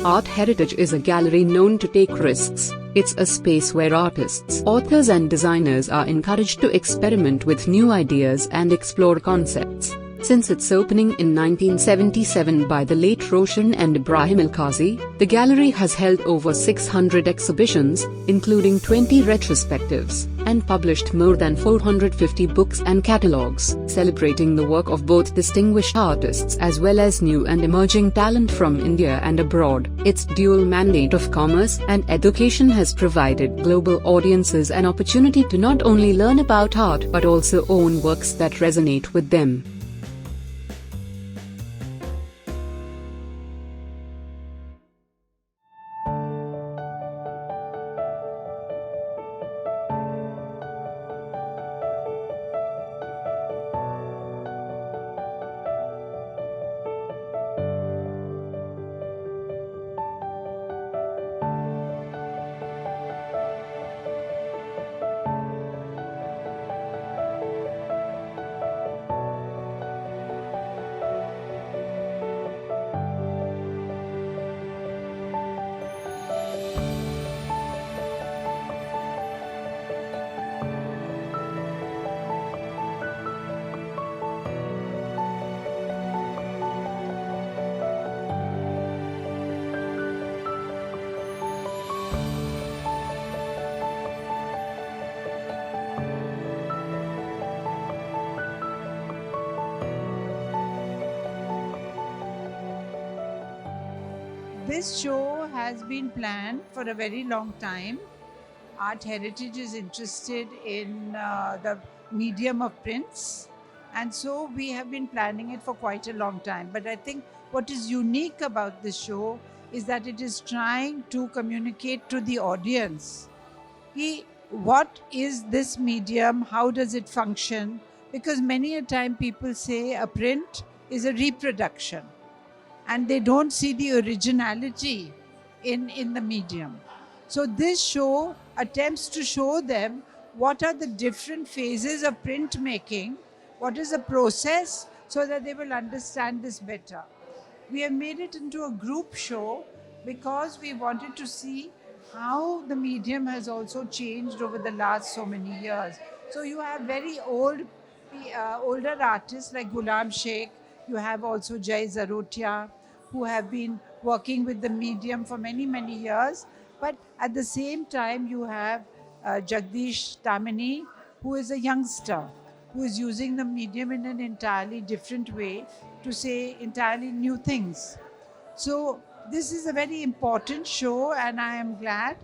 Art Heritage is a gallery known to take risks. It's a space where artists, authors and designers are encouraged to experiment with new ideas and explore concepts. Since its opening in 1977 by the late Roshan and Ibrahim Al-Qazi, the gallery has held over 600 exhibitions, including 20 retrospectives, and published more than 450 books and catalogues, celebrating the work of both distinguished artists as well as new and emerging talent from India and abroad. Its dual mandate of commerce and education has provided global audiences an opportunity to not only learn about art but also own works that resonate with them. This show has been planned for a very long time. Art Heritage is interested in the medium of prints, and so we have been planning it for quite a long time. But I think what is unique about this show is that it is trying to communicate to the audience what is this medium, how does it function, because many a time people say a print is a reproduction and they don't see the originality in the medium. So this show attempts to show them what are the different phases of printmaking, what is the process, so that they will understand this better. We have made it into a group show because we wanted to see how the medium has also changed over the last so many years. So you have very older artists like Ghulam Sheikh, you have also Jai Zarotia, who have been working with the medium for many, many years. But at the same time, you have Jagdish Tamini, who is a youngster, who is using the medium in an entirely different way to say entirely new things. So this is a very important show, and I am glad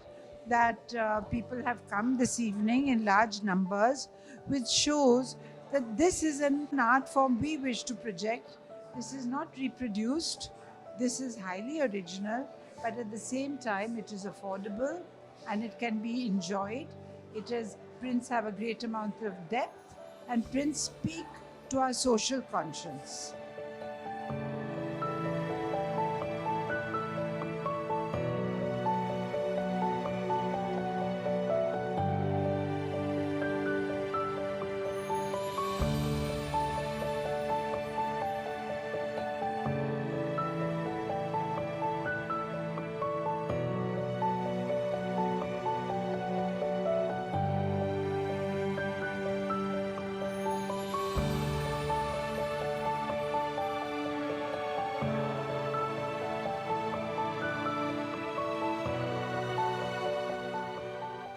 that people have come this evening in large numbers, which shows that this is an art form we wish to project. This is not reproduced. This is highly original, but at the same time, it is affordable and it can be enjoyed. Prints have a great amount of depth, and prints speak to our social conscience.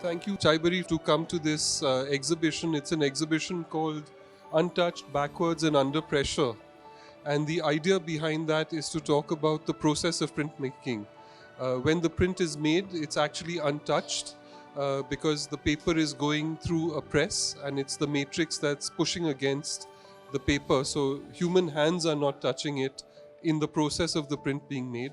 Thank you, Chaibrary, to come to this exhibition. It's an exhibition called Untouched, Backwards and Under Pressure. And the idea behind that is to talk about the process of printmaking. When the print is made, it's actually untouched because the paper is going through a press and it's the matrix that's pushing against the paper. So human hands are not touching it in the process of the print being made.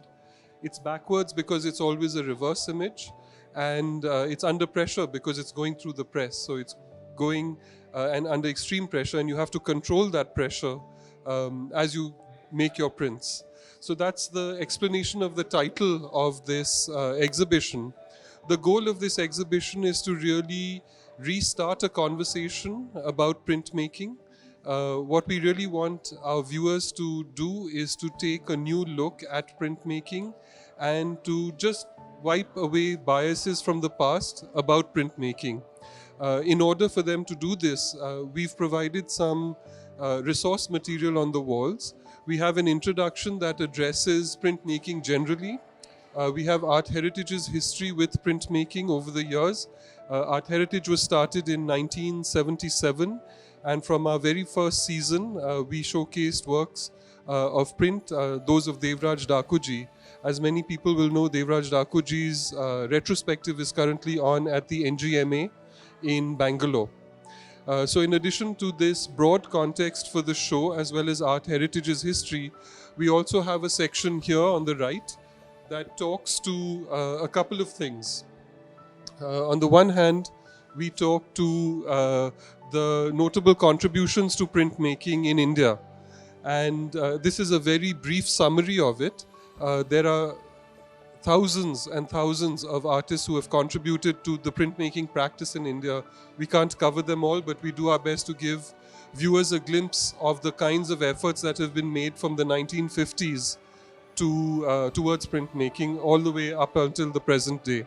It's backwards because it's always a reverse image. And it's under pressure because it's going through the press. So it's going and under extreme pressure, and you have to control that pressure as you make your prints. So that's the explanation of the title of this exhibition. The goal of this exhibition is to really restart a conversation about printmaking. What we really want our viewers to do is to take a new look at printmaking and to just wipe away biases from the past about printmaking. In order for them to do this, we've provided some resource material on the walls. We have an introduction that addresses printmaking generally. We have Art Heritage's history with printmaking over the years. Art Heritage was started in 1977, and from our very first season, we showcased works of print, those of Devraj Dakoji. As many people will know, Devraj Dakoji's retrospective is currently on at the NGMA in Bangalore. So in addition to this broad context for the show, as well as Art Heritage's history, we also have a section here on the right that talks to a couple of things. On the one hand, we talk to the notable contributions to printmaking in India. And this is a very brief summary of it. There are thousands and thousands of artists who have contributed to the printmaking practice in India. We can't cover them all, but we do our best to give viewers a glimpse of the kinds of efforts that have been made from the 1950s towards printmaking all the way up until the present day.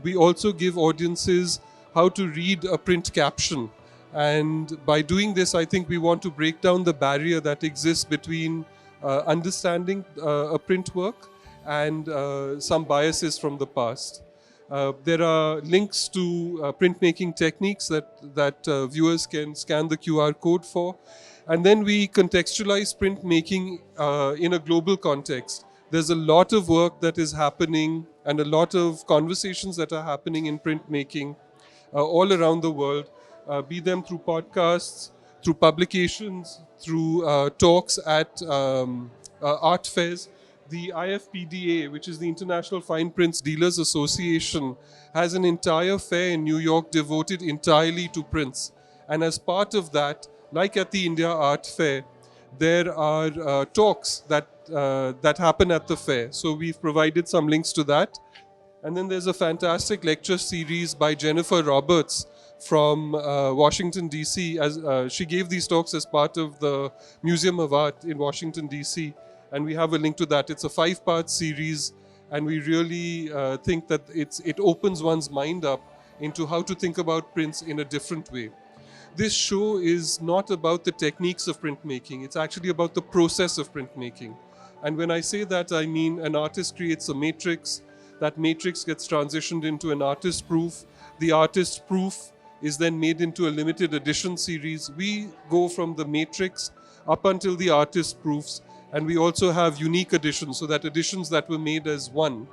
We also give audiences how to read a print caption. And by doing this, I think we want to break down the barrier that exists between understanding a print work and some biases from the past. There are links to printmaking techniques that viewers can scan the QR code for. And then we contextualize printmaking in a global context. There's a lot of work that is happening and a lot of conversations that are happening in printmaking all around the world, be them through podcasts, through publications, through talks at art fairs. The IFPDA, which is the International Fine Prints Dealers Association, has an entire fair in New York devoted entirely to prints. And as part of that, like at the India Art Fair, there are talks that happen at the fair. So we've provided some links to that. And then there's a fantastic lecture series by Jennifer Roberts from Washington, D.C. As she gave these talks as part of the Museum of Art in Washington, D.C. And we have a link to that. It's a 5-part series, and we really think that it opens one's mind up into how to think about prints in a different way. This show is not about the techniques of printmaking. It's actually about the process of printmaking. And when I say that, I mean an artist creates a matrix. That matrix gets transitioned into an artist proof. The artist proof is then made into a limited edition series. We go from the matrix up until the artist proofs. And we also have unique editions, so that editions that were made as one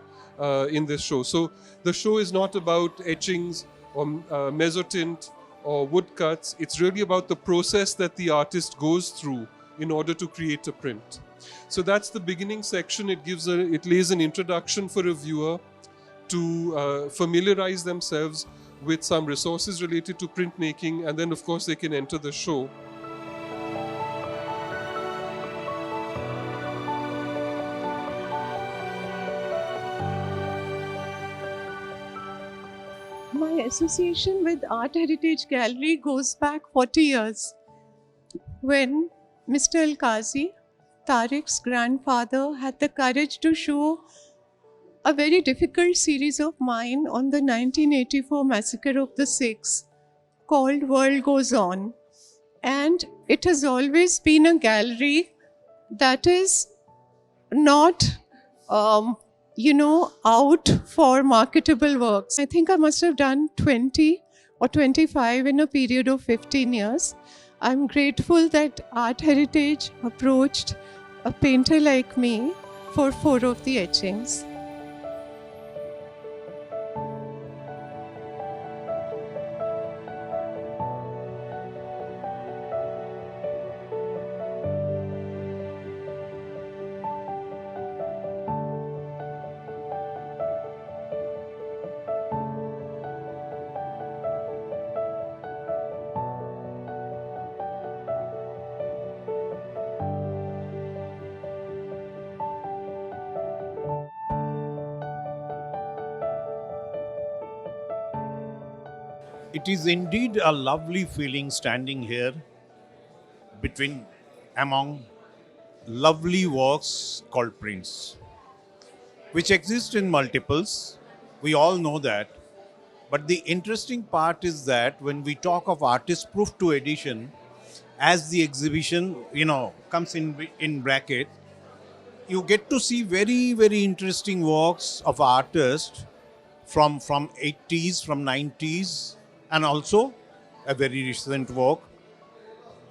in this show. So the show is not about etchings or mezzotint or woodcuts. It's really about the process that the artist goes through in order to create a print. So that's the beginning section. It lays an introduction for a viewer to familiarize themselves with some resources related to printmaking, and then of course they can enter the show. My association with Art Heritage Gallery goes back 40 years, when Mr. Al-Qazi, Tariq's grandfather, had the courage to show a very difficult series of mine on the 1984 massacre of the Sikhs called World Goes On. And it has always been a gallery that is not out for marketable works. I think I must have done 20 or 25 in a period of 15 years. I'm grateful that Art Heritage approached a painter like me for 4 of the etchings. It is indeed a lovely feeling standing here among lovely works called prints. which exist in multiples. We all know that. But the interesting part is that when we talk of artist proof to edition, as the exhibition, comes in bracket, you get to see very, very interesting works of artists from 80s, from 90s, and also a very recent work.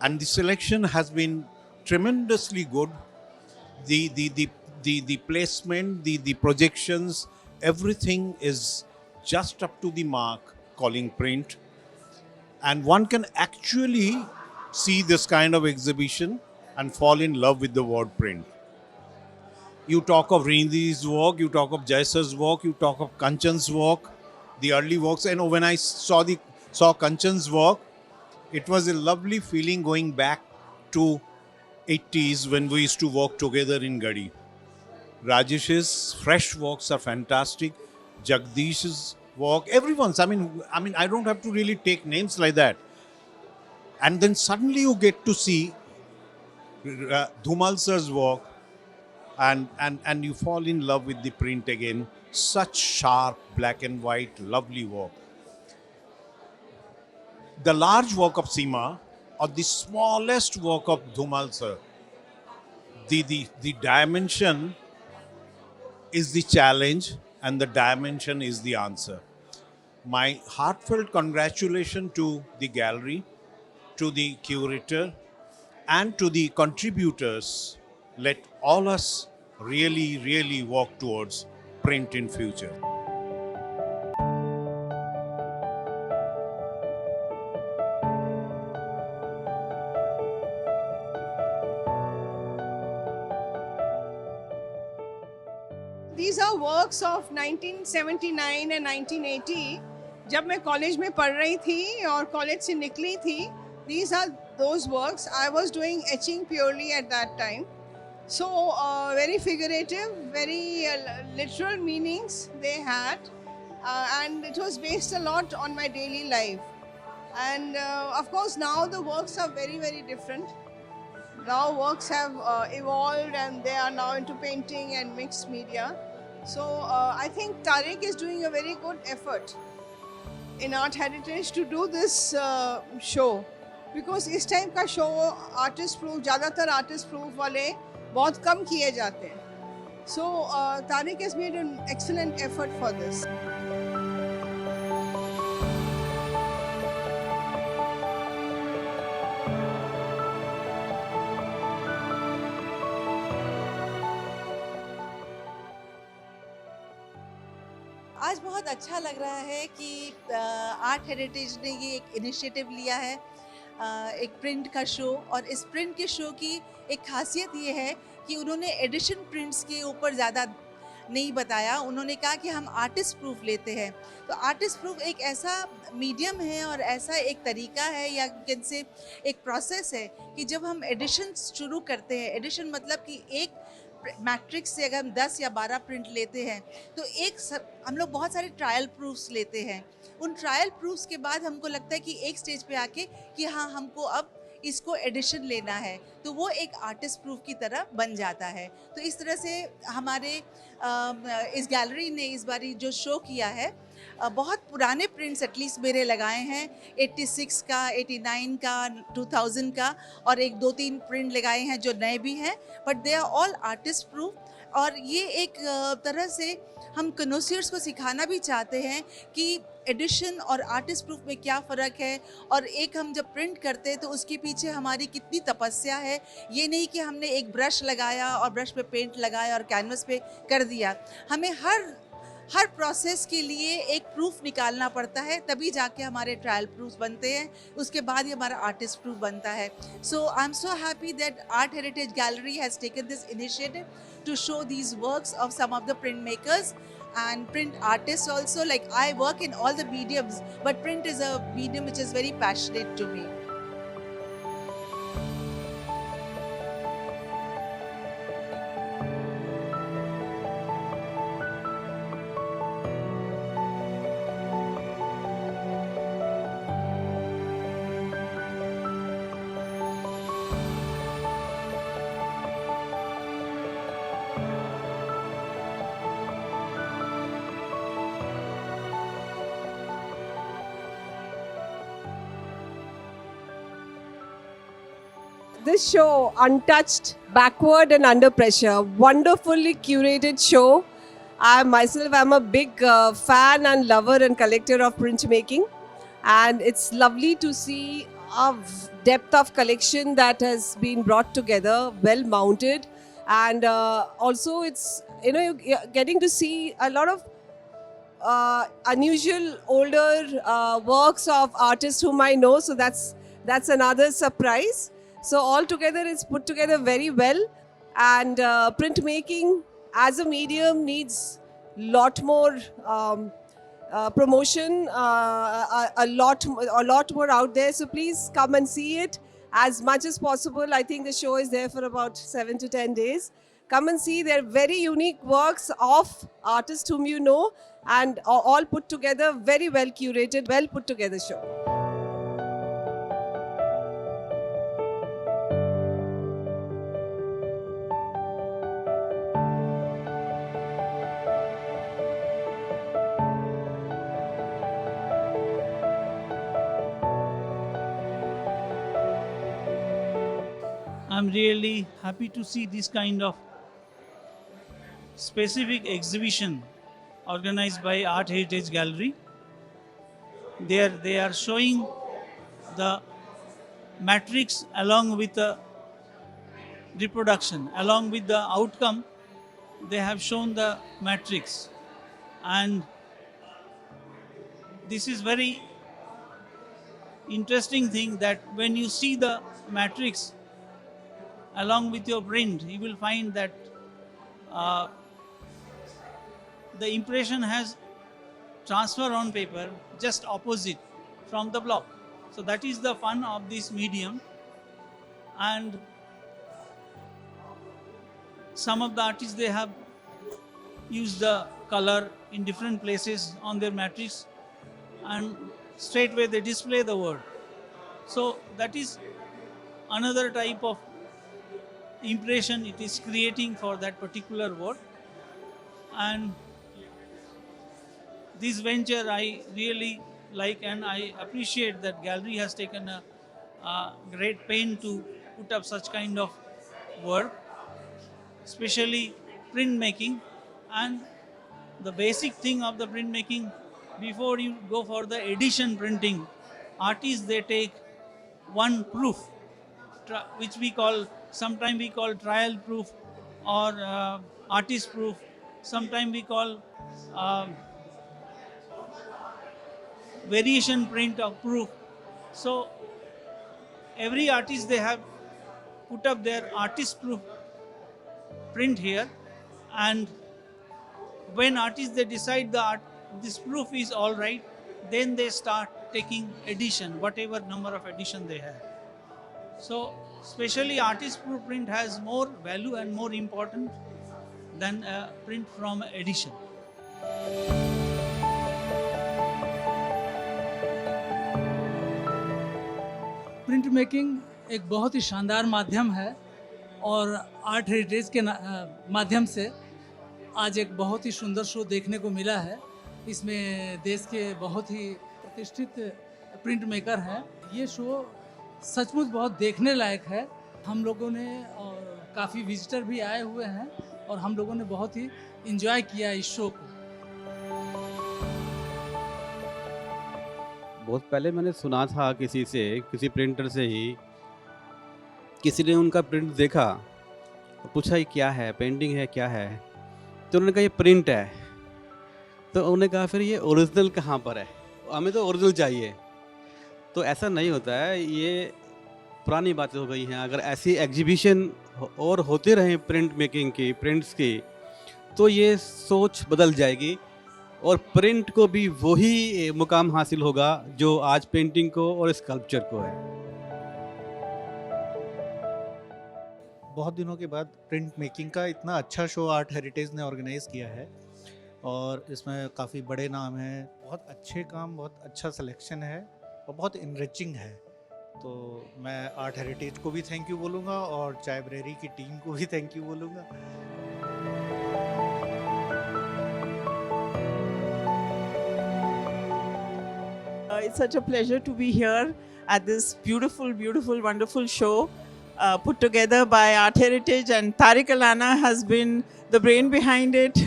And the selection has been tremendously good. The placement, the projections, everything is just up to the mark, calling print. And one can actually see this kind of exhibition and fall in love with the word print. You talk of Rindi's work, you talk of Jaisar's work, you talk of Kanchan's work, the early works. And when I saw Kanchan's work, it was a lovely feeling going back to 80s when we used to work together in Gadi. Rajesh's fresh works are fantastic. Jagdish's work, everyone's. I mean, I don't have to really take names like that. And then suddenly you get to see Dhumal sir's work, and you fall in love with the print again. Such sharp, black and white, lovely work. The large work of Seema or the smallest work of Dhumal sir, the dimension is the challenge and the dimension is the answer. My heartfelt congratulations to the gallery, to the curator, and to the contributors. Let all us really, really work towards print in future. These are works of 1979 and 1980. जब मैं college में पढ़ रही थी और college से निकली थी, these are those works. I was doing etching purely at that time. So very figurative, very literal meanings they had, and it was based a lot on my daily life. And of course now the works are very, very different. Now works have evolved and they are now into painting and mixed media. So I think Tariq is doing a very good effort in Art Heritage to do this show, because इस type का show artist proof, ज़्यादातर artist proof वाले बहुत कम किए जाते हैं. So Tariq has made an excellent effort for this. आज बहुत अच्छा लग रहा है कि आर्ट हेरिटेज ने ये एक इनिशिएटिव लिया है, एक प्रिंट का शो. और इस प्रिंट के शो की एक खासियत ये है कि उन्होंने एडिशन प्रिंट्स के ऊपर ज़्यादा नहीं बताया. उन्होंने कहा कि हम आर्टिस्ट प्रूफ लेते हैं. तो आर्टिस्ट प्रूफ एक ऐसा मीडियम है और ऐसा एक तरीका है या जिनसे एक प्रोसेस है कि जब हम एडिशन शुरू करते हैं, एडिशन मतलब कि एक मैट्रिक्स से अगर हम 10 या 12 प्रिंट लेते हैं तो हम लोग बहुत सारे ट्रायल प्रूफ्स लेते हैं. उन ट्रायल प्रूफ्स के बाद हमको लगता है कि एक स्टेज पे आके कि हाँ हमको अब इसको एडिशन लेना है, तो वो एक आर्टिस्ट प्रूफ की तरह बन जाता है. तो इस तरह से हमारे इस गैलरी ने इस बारी जो शो किया है, बहुत पुराने प्रिंट्स एटलीस्ट मेरे लगाए हैं, 86 का, 89 का, 2000 का, और एक 2-3 प्रिंट लगाए हैं जो नए भी हैं, but they are all artist proof. और ये एक तरह से हम कनोसियर्स को सिखाना भी चाहते हैं कि एडिशन और आर्टिस्ट प्रूफ में क्या फ़र्क है, और एक हम जब प्रिंट करते हैं तो उसके पीछे हमारी कितनी तपस्या है. ये नहीं कि हमने एक ब्रश लगाया और ब्रश पे पेंट लगाया और कैनवस पे कर दिया. हमें हर प्रोसेस के लिए एक प्रूफ निकालना पड़ता है, तभी जाके हमारे ट्रायल प्रूफ बनते हैं, उसके बाद ही हमारा आर्टिस्ट प्रूफ बनता है. So I am so happy that art heritage gallery has taken this initiative to show these works of some of the printmakers and print artists also. Like I work in all the mediums, but print is a medium which is very passionate to me. this show, Untouched, Backward and Under Pressure, wonderfully curated show. I myself am a big fan and lover and collector of printmaking, and it's lovely to see a depth of collection that has been brought together, well mounted, and also it's you're getting to see a lot of unusual older works of artists whom I know. So that's another surprise. So altogether, it's put together very well, and printmaking as a medium needs lot more promotion, a lot more out there. So please come and see it as much as possible. I think the show is there for about 7 to 10 days. Come and see. They're very unique works of artists whom you know, and all put together, very well curated, well put together show. I'm really happy to see this kind of specific exhibition organized by Art Heritage Gallery. They are showing the matrix along with the reproduction, along with the outcome. They have shown the matrix, and this is very interesting thing that when you see the matrix along with your print, you will find that the impression has transfer on paper just opposite from the block. So that is the fun of this medium. And some of the artists, they have used the color in different places on their matrix, and straightway they display the word. So that is another type of impression it is creating for that particular word. And this venture I really like, and I appreciate that gallery has taken a great pain to put up such kind of work, especially printmaking. And the basic thing of the printmaking, before you go for the edition printing, artists, they take one proof, which we call, sometimes we call trial proof or artist proof, sometimes we call variation print of proof. So every artist, they have put up their artist proof print here, and when artists, they decide this proof is all right, then they start taking edition, whatever number of edition they have. So especially artist proof print has more value and more important than a print from edition. Print making एक बहुत ही शानदार माध्यम है, और art heritage के माध्यम से आज एक बहुत ही सुंदर शो देखने को मिला है। इसमें देश के बहुत ही प्रतिष्ठित प्रिंट मेकर हैं। ये शो सचमुच बहुत देखने लायक है। हम लोगों ने, और काफ़ी विजिटर भी आए हुए हैं, और हम लोगों ने बहुत ही एंजॉय किया इस शो को। बहुत पहले मैंने सुना था किसी से, किसी प्रिंटर से ही, किसी ने उनका प्रिंट देखा, पूछा ये क्या है, पेंटिंग है क्या है, तो उन्होंने कहा ये प्रिंट है। तो उन्होंने कहा फिर ये ओरिजिनल कहाँ पर है, हमें तो ओरिजिनल चाहिए। तो ऐसा नहीं होता है, ये पुरानी बातें हो गई हैं। अगर ऐसी एग्जीबिशन और होते रहें प्रिंट मेकिंग की, प्रिंट्स की, तो ये सोच बदल जाएगी और प्रिंट को भी वही मुकाम हासिल होगा जो आज पेंटिंग को और स्कल्पचर को है। बहुत दिनों के बाद प्रिंट मेकिंग का इतना अच्छा शो आर्ट हेरिटेज ने ऑर्गेनाइज़ किया है, और इसमें काफ़ी बड़े नाम हैं, बहुत अच्छे काम, बहुत अच्छा सिलेक्शन है और बहुत इनरिचिंग है। तो मैं आर्ट हेरिटेज को भी थैंक यू बोलूँगा और चाइब्रेरी की टीम को भी थैंक यू बोलूँगा। It's such a pleasure to be here at this beautiful, beautiful, wonderful show. put together by Art Heritage, and Tariq Alana has been the brain behind it,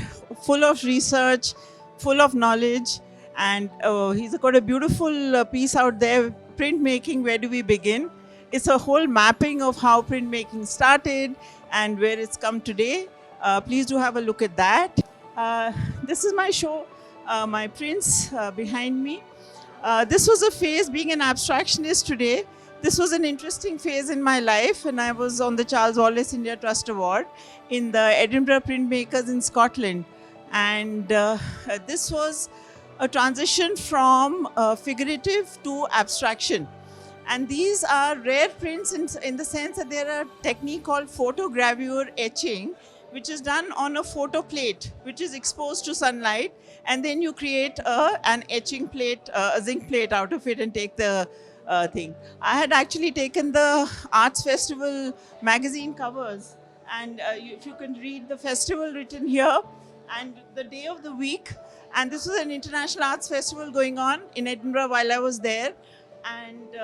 full of research, full of knowledge, and he's got a beautiful piece out there, Printmaking, Where Do We Begin? It's a whole mapping of how printmaking started and where it's come today. Please do have a look at that. This is my show, my prints behind me. This was a phase, being an abstractionist today, this was an interesting phase in my life, and I was on the Charles Wallace India Trust Award in the Edinburgh Printmakers in Scotland. And this was a transition from figurative to abstraction. And these are rare prints in the sense that there are a technique called photogravure etching, which is done on a photo plate, which is exposed to sunlight. And then you create an etching plate, a zinc plate out of it, and take the thing. I had actually taken the Arts Festival magazine covers, and if you can read the festival written here, and the day of the week. And this was an international arts festival going on in Edinburgh while I was there. And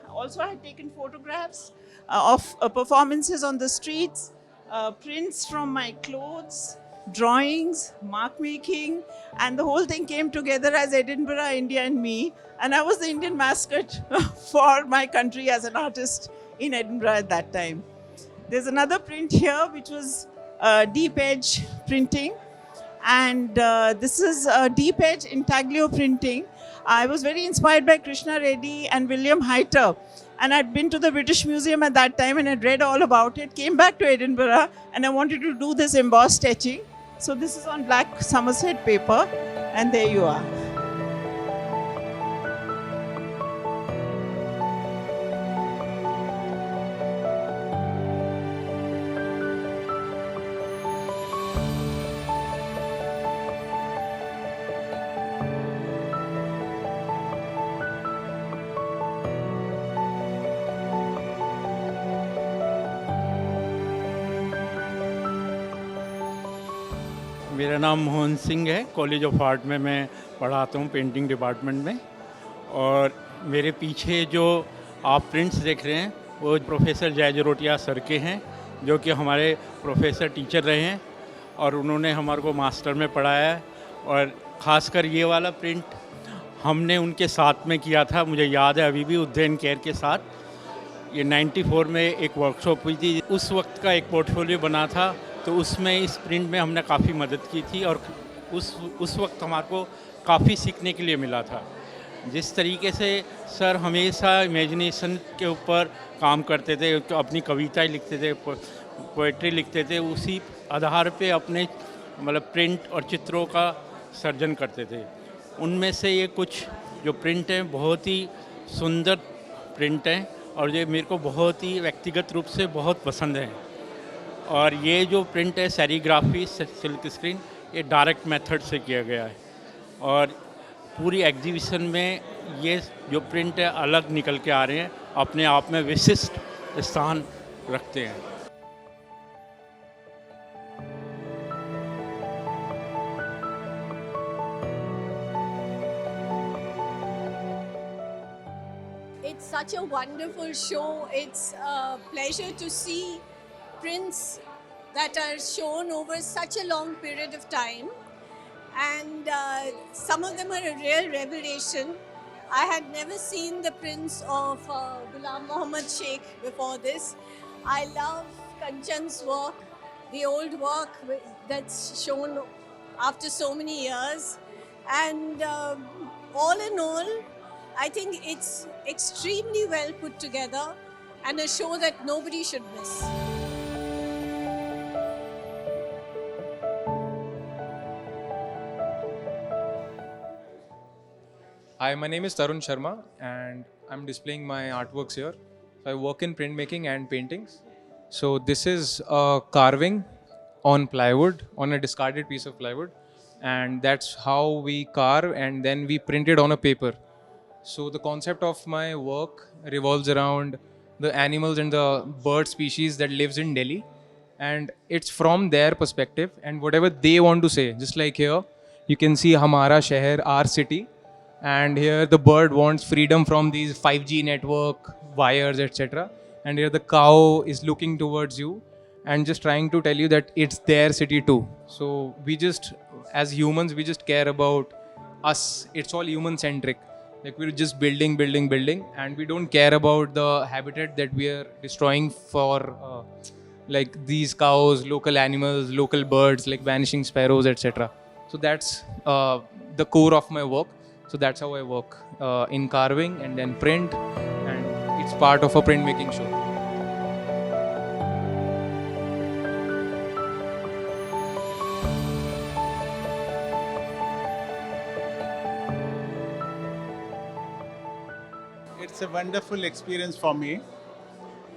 also I had taken photographs of performances on the streets, prints from my clothes, drawings, mark making, and the whole thing came together as Edinburgh, India and me. And I was the Indian mascot for my country as an artist in Edinburgh at that time. There's another print here which was deep edge printing. And this is deep edge intaglio printing. I was very inspired by Krishna Reddy and William Hayter. And I'd been to the British Museum at that time and had read all about it, came back to Edinburgh, and I wanted to do this embossed etching. So this is on black Somerset paper, and there you are. मेरा नाम मोहन सिंह है, college of art में मैं पढ़ाता हूँ painting department में। और मेरे पीछे जो आप प्रिंट्स देख रहे हैं वो प्रोफेसर जयजरोटिया सर के हैं, जो कि हमारे प्रोफेसर टीचर रहे हैं और उन्होंने हमारे को मास्टर में पढ़ाया है। और ख़ासकर ये वाला प्रिंट हमने उनके साथ में किया था, मुझे याद है अभी भी, उद्यन केयर के साथ। ये 94 में एक वर्कशॉप हुई थी, उस वक्त का एक पोर्टफोलियो बना था, तो उसमें इस प्रिंट में हमने काफ़ी मदद की थी और उस वक्त हमारे को काफ़ी सीखने के लिए मिला था। जिस तरीके से सर हमेशा इमेजिनेशन के ऊपर काम करते थे, अपनी कविताएं लिखते थे, पोएट्री लिखते थे, उसी आधार पे अपने मतलब प्रिंट और चित्रों का सर्जन करते थे। उनमें से ये कुछ जो प्रिंट हैं बहुत ही सुंदर प्रिंट हैं और ये मेरे को बहुत ही व्यक्तिगत रूप से बहुत पसंद है। और ये जो प्रिंट है सेरीग्राफी सिल्क स्क्रीन, ये डायरेक्ट मेथड से किया गया है और पूरी एग्जीबिशन में ये जो प्रिंट है अलग निकल के आ रहे हैं, अपने आप में विशिष्ट स्थान रखते हैं। It's such a wonderful show. It's a pleasure to see prints that are shown over such a long period of time, and some of them are a real revelation. I had never seen the prints of Ghulam Muhammad Sheikh before this. I love Kanchan's work, the old work that's shown after so many years, and all in all, I think it's extremely well put together and a show that nobody should miss. Hi, my name is Tarun Sharma and I'm displaying my artworks here. So I work in printmaking and paintings. So this is a carving on plywood, on a discarded piece of plywood, and that's how we carve and then we print it on a paper. So the concept of my work revolves around the animals and the bird species that lives in Delhi, and it's from their perspective and whatever they want to say. Just like here, you can see Hamara Shehar, our city. And here the bird wants freedom from these 5G network, wires, etc. and here the cow is looking towards you and just trying to tell you that it's their city too. So we just, as humans, we just care about us. It's all human centric. Like we're just building, and we don't care about the habitat that we are destroying for like these cows, local animals, local birds, like vanishing sparrows, etc. So that's the core of my work. So that's how I work in carving and then print, and it's part of a printmaking show. It's a wonderful experience for me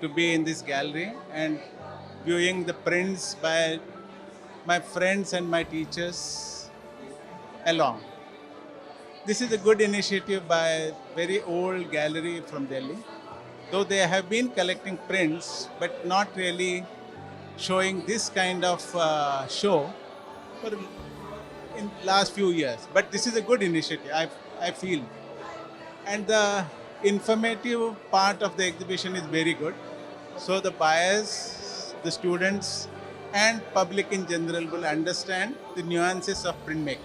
to be in this gallery and viewing the prints by my friends and my teachers along. This is a good initiative by a very old gallery from Delhi. Though they have been collecting prints, but not really showing this kind of show for in last few years. But this is a good initiative, I feel. And the informative part of the exhibition is very good. So the buyers, the students, and public in general will understand the nuances of printmaking.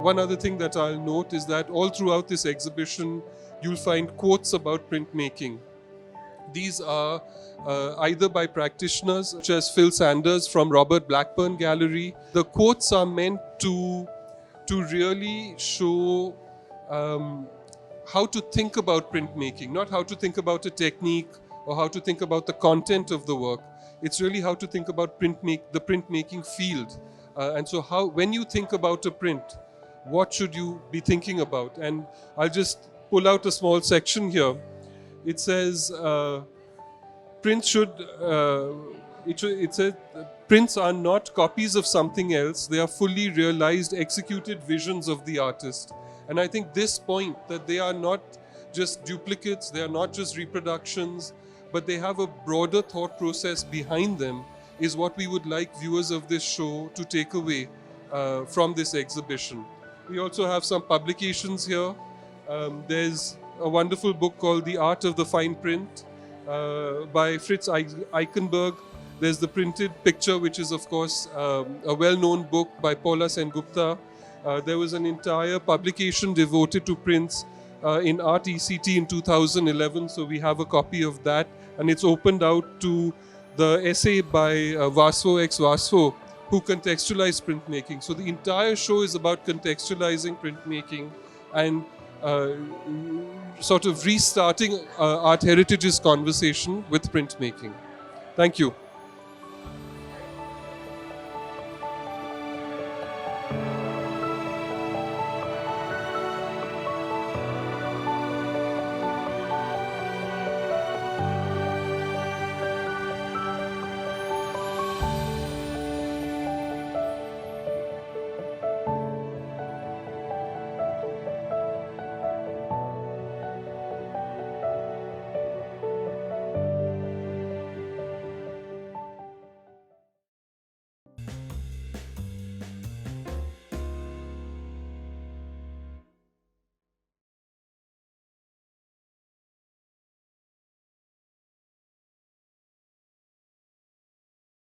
One other thing that I'll note is that all throughout this exhibition, you'll find quotes about printmaking. These are either by practitioners such as Phil Sanders from Robert Blackburn Gallery. The quotes are meant to really show how to think about printmaking, not how to think about a technique or how to think about the content of the work. It's really how to think about the printmaking field. And so when you think about a print, what should you be thinking about? And I'll just pull out a small section here. It says, prints are not copies of something else. They are fully realized, executed visions of the artist. And I think this point, that they are not just duplicates, they are not just reproductions, but they have a broader thought process behind them, is what we would like viewers of this show to take away from this exhibition. We also have some publications here. There's a wonderful book called The Art of the Fine Print by Fritz Eichenberg. There's the printed picture, which is of course a well-known book by Paula Sengupta. There was an entire publication devoted to prints in Art ECT in 2011, so we have a copy of that, and it's opened out to the essay by Vasco X Vasco, who contextualized printmaking. So the entire show is about contextualizing printmaking and sort of restarting Art Heritage's conversation with printmaking. Thank you.